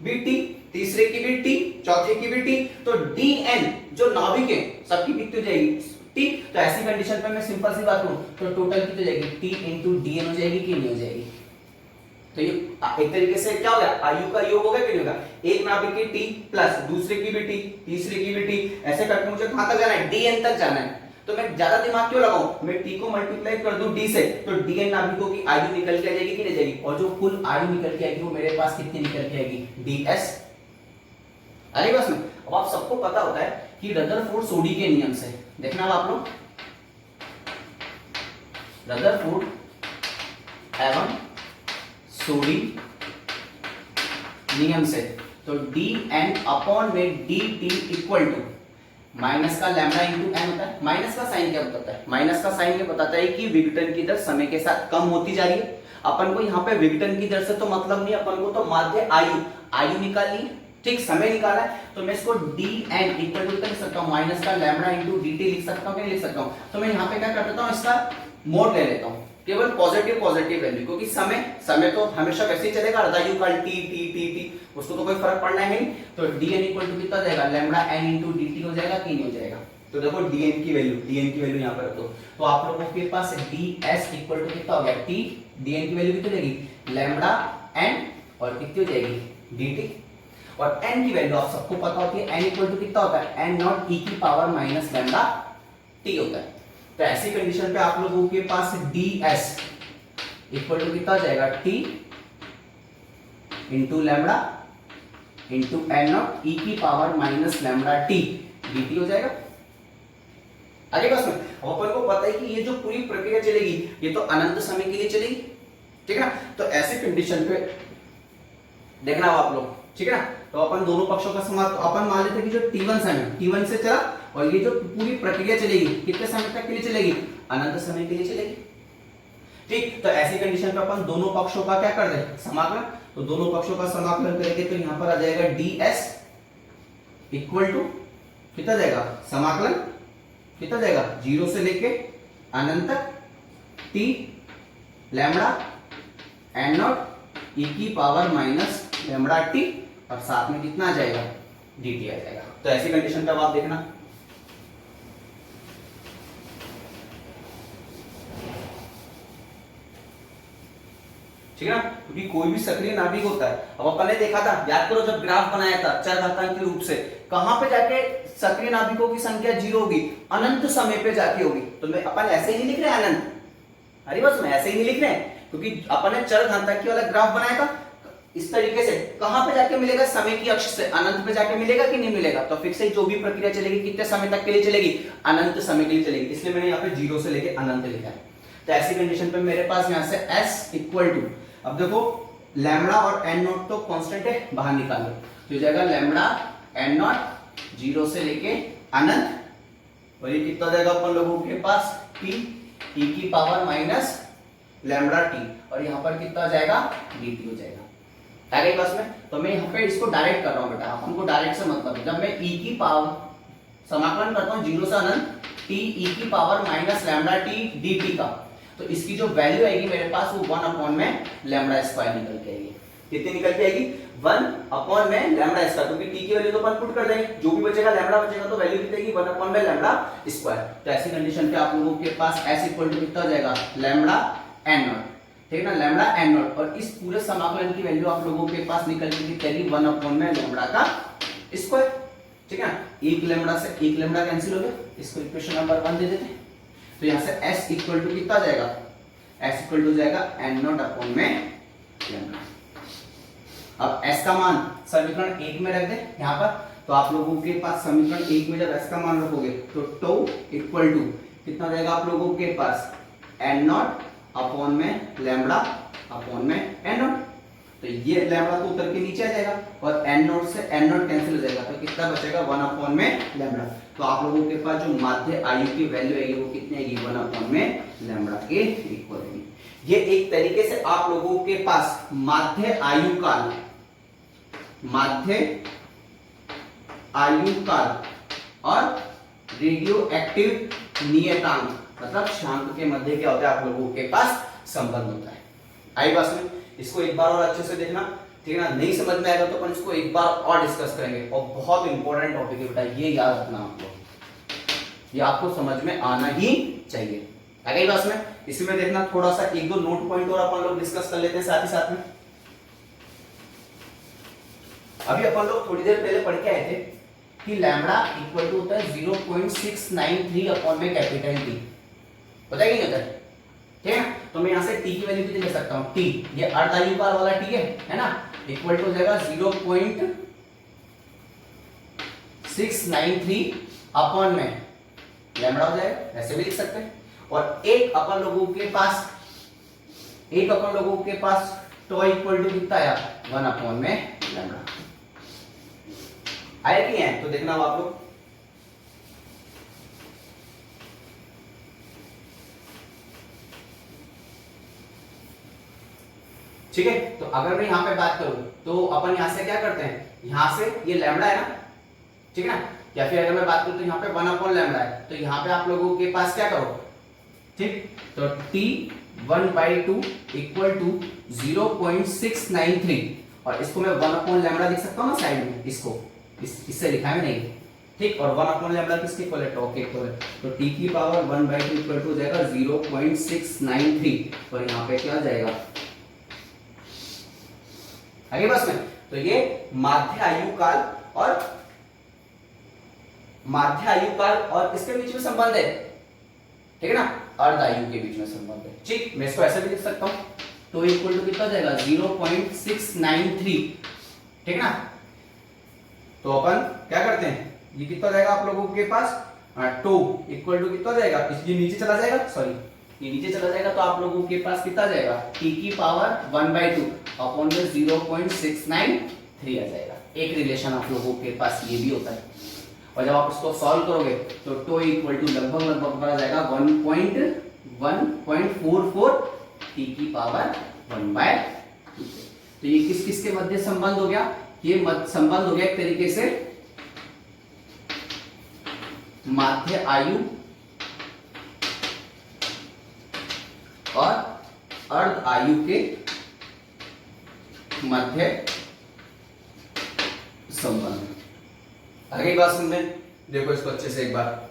भी t, तीसरे की भी t, चौथे की भी t, तो dn जो नाभिक है सबकी कितनी हो जाएगी? t। तो ऐसी कंडीशन पे मैं सिंपल सी बात करूं तो टोटल कितनी हो जाएगी? t इंटू dn हो जाएगी कि नहीं हो जाएगी? तो ये एक तरीके से क्या हो गया? आयु का योग हो गया कि नहीं होगा? एक नाभिक की t प्लस दूसरे की भी t, तीसरे की भी t, ऐसे करके मुझे कहां तक जाना है? dn तक जाना है। तो मैं ज्यादा दिमाग क्यों लगाऊं? मैं t को मल्टीप्लाई कर दूं d से, तो dn नाभिकों की आयु निकल के आ जाएगी कि नहीं जाएगी? और जो कुल आयु निकल के आएगी वो मेरे पास कितनी निकल के आएगी? ds। अरे बस में अब आप सबको पता होता है कि रदरफोर्ड सोडी के नियम से, देखना आप लोग, रदरफोर्ड एवं सोडी नियम से, तो dn अपॉन में dt इक्वल टू माइनस का लैम्डा इंटू n होता है। माइनस का साइन क्या बताता है? माइनस का साइन ये बताता है कि विघटन की दर समय के साथ कम होती जा रही है। अपन को यहाँ पे विघटन की दर से तो मतलब नहीं, अपन को तो माध्य आयु निकालनी, ठीक, समय निकाला है। तो मैं इसको dn इक्वल टू लिख सकता हूँ माइनस का लैम्डा इंटू dt लिख सकता हूँ, क्या लिख सकता हूँ? तो मैं यहाँ पे क्या कर देता हूँ, इसका मोड ले लेता हूँ, केवल पॉजिटिव वैल्यू, क्योंकि समय तो हमेशा वैसे ही चलेगा, अर्धायु काल t, उसको तो कोई फर्क पड़ना है नहीं। तो dn इक्वल टू कितना जाएगा? लैम्डा n इंटू dt हो जाएगा कि नहीं हो जाएगा? तो देखो dn की वैल्यू यहाँ पर रखो, तो आप लोगों के पास ds इक्वल टू कितना हो गया? t, dn की वैल्यू कितनी जाएगी? लैम्डा n, और कितनी हो जाएगी? dt। और n की वैल्यू आप सबको पता होती है, n इक्वल टू कितना होता है? n नॉट e की पावर माइनस लैम्डा t होता है। तो ऐसी कंडीशन पे आप लोगों के पास ds इक्वल टू कितना हो जाएगा? t into lambda into n nought e की power minus lambda t dt हो जाएगा। आगे बस में अपन को पता है कि ये जो पूरी प्रक्रिया चलेगी ये तो अनंत समय के लिए चलेगी, ठीक है ना? तो ऐसी कंडीशन पे देखना आप लोग, ठीक है ना? तो अपन दोनों पक्षों का समाप्त, तो अपन मान लेते हैं कि जो t1 समय t1 से चला, और ये जो पूरी प्रक्रिया चलेगी कितने समय तक के लिए चलेगी? अनंत समय के लिए चलेगी, ठीक। तो ऐसी कंडीशन पे अपन दोनों पक्षों का क्या कर दें? समाकलन। तो दोनों पक्षों का समाकलन करेंगे तो यहाँ पर आ जाएगा ds इक्वल टू कितना जाएगा? समाकलन कितना जाएगा? 0 से लेके अनंत तक t lambda n nought e की पावर माइनस लैम्डा t, और साथ में कितना आ जाएगा? dt आ जाएगा। तो ऐसी कंडीशन पे आप देखना, ठीक है ना? क्योंकि कोई भी सक्रिय नाभिक होता है, अब अपन ने देखा था, याद करो जब ग्राफ बनाया था चरघातांकी रूप से, कहां पे जाके सक्रिय नाभिकों की संख्या 0 होगी? अनंत समय पे जाके होगी। तो मैं अपन ऐसे ही नहीं लिख रहे हैं अनंत, अरे बस मैं ऐसे ही नहीं लिख रहे हैं, क्योंकि अपन ने चरघातांकी वाला ग्राफ बनाया था इस तरीके से, कहां पे जाके मिलेगा? समय की अक्ष से अनंत पे जाके मिलेगा कि नहीं मिलेगा? तो फिर से जो भी प्रक्रिया चलेगी कितने समय तक के लिए चलेगी? अनंत समय के लिए चलेगी, इसलिए मैंने यहाँ पे 0 से लेके अनंत लिखा है। तो ऐसी कंडीशन पे मेरे पास यहाँ से s इक्वल टू, अब देखो लैम्डा और n नॉट तो कांस्टेंट है, बाहर निकालो, तो जाएगा लैम्डा n नॉट 0 से लेके अनंत, और ये कितना जाएगा अपन लोगों के पास? t e की पावर माइनस लैम्डा t, और यहाँ पर कितना जाएगा? dt हो जाएगा। आ गई बस में? तो मैं यहाँ पे इसको डायरेक्ट कर रहा हूँ बेटा, अपन को डायरेक्ट से मतलब है, जब मैं e की पावर समाकलन करता हूँ 0 से अनंत t e की power minus lambda t dt का, तो इसकी जो वैल्यू आएगी मेरे पास वो 1 अपॉन में लैम्डा स्क्वायर निकल के आएगी। कितनी निकल के आएगी? 1 अपॉन में लैम्डा स्क्वायर, क्योंकि t की वैल्यू तो अपन पुट कर देंगे, जो भी बचेगा लैम्डा बचेगा, तो वैल्यू कितनी आएगी? 1 अपॉन में लैम्डा स्क्वायर। तो ऐसी कंडीशन पे आप लोगों के पास s इक्वल टू कितना हो जाएगा? लैम्डा n नॉट, ठीक है ना? लैम्डा n नॉट, और इस पूरे समाकलन की वैल्यू आप लोगों के पास निकल के कितनी आएगी? 1 अपॉन में लैम्डा का स्क्वायर, ठीक है ना? एक लैम्डा से एक लैम्डा कैंसिल हो गया, इसको इक्वेशन नंबर 1 दे देते हैं। तो यहाँ से s इक्वल टू कितना जाएगा? s इक्वल टू जाएगा n नॉट अपॉन में लैम्डा। अब s का मान समीकरण 1 में रख दे यहाँ पर, तो आप लोगों के पास समीकरण 1 में जब s का मान रखोगे तो टो इक्वल टू कितना जाएगा आप लोगों के पास? n नॉट अपॉन में लैम्डा अपॉन में n नॉट। तो ये लैम्बडा तो उतर के नीचे आ जाएगा और एन नोट से एन नोट कैंसिल हो जाएगा, तो कितना बचेगा 1 अपॉन में लैम्बडा। तो आप लोगों के पास जो माध्य आयु की वैल्यू आएगी वो कितनी आएगी 1 अपॉन में लैम्बडा के इक्वल आएगी। ये एक तरीके से आप लोगों के पास माध्य आयु काल और रेडियो एक्टिव नियतांक मतलब शांत के मध्य क्या होता है आप लोगों के पास संबंध होता है। आई बात में इसको एक बार और अच्छे से देखना, ठीक है ना। नहीं समझ में आएगा तो अपन इसको एक बार और डिस्कस करेंगे और बहुत इंपॉर्टेंट टॉपिक है बेटा, ये याद रखना आपको, ये आपको समझ में आना ही चाहिए। आ गई बात में। इसमें देखना थोड़ा सा एक दो नोट पॉइंट और अपन लोग डिस्कस कर लेते हैं साथ ही साथ में। अभी अपन लोग थोड़ी देर पहले पढ़ के आए थे कि लैम्बडा इक्वल टू होता है 0.693 अपॉन में कैपिटल टी, पता ही नहीं होता है, ठीक है। तो मैं यहां से टी की वैल्यू कितनी ले सकता हूं, टी ये अर्धआयु काल वाला टी है ना, इक्वल टू हो जाएगा 0.693 अपॉन में लैम्बडा हो जाएगा, ऐसे भी लिख सकते हैं। और एक अपन लोगों के पास टो इक्वल टू कितना आया 1 अपॉन में लैम्बडा आया कि है, तो देखना आप लोग। ठीक है, तो अगर मैं यहां पे बात करूं तो अपन यहां से क्या करते हैं, यहां से ये लैम्बडा है ना, ठीक है ना, या फिर अगर मैं बात करूं तो यहां पे 1 अपॉन लैम्बडा है, तो यहां पे आप लोगों के पास क्या करो, ठीक, तो t 1/2 इक्वल टू 0.693 और इसको मैं 1 अपॉन लैम्बडा लिख सकता हूं ना साइड में, इसको इससे लिखा है नहीं, ठीक। और 1 अपॉन लैम्बडा किसके इक्वल है, टॉ के इक्वल है, तो t की पावर 1/2 इक्वल टू हो जाएगा 0.693 और यहां पे क्या आ जाएगा आगे बस में। तो ये माध्य आयु काल और इसके बीच में संबंध है, ठीक है ना, अर्ध आयु के बीच में संबंध है, ठीक। मैं इसको ऐसे भी लिख सकता हूं, तो इक्वल टू कितना जाएगा 0.693, ठीक है ना। तो अपन क्या करते हैं, ये कितना जाएगा आप लोगों के पास, टू इक्वल टू कितना जाएगा, ये नीचे चला जाएगा, सॉरी ये नीचे चला जाएगा, तो आप लोगों के पास कितना जाएगा t की पावर 1/2 अपॉन में 0.693 आ जाएगा। एक रिलेशन आप लोगों के पास ये भी होता है। और जब आप इसको सॉल्व करोगे तो टो इक्वल टू लगभग आ जाएगा 1.44 t की पावर 1/2। तो ये किस किस के मध्य संबंध हो गया, ये संबंध हो गया एक तरीके से माध्य आयु और अर्ध आयु के मध्य संबंध। आगे बात समझ में, देखो इसको अच्छे से एक बार।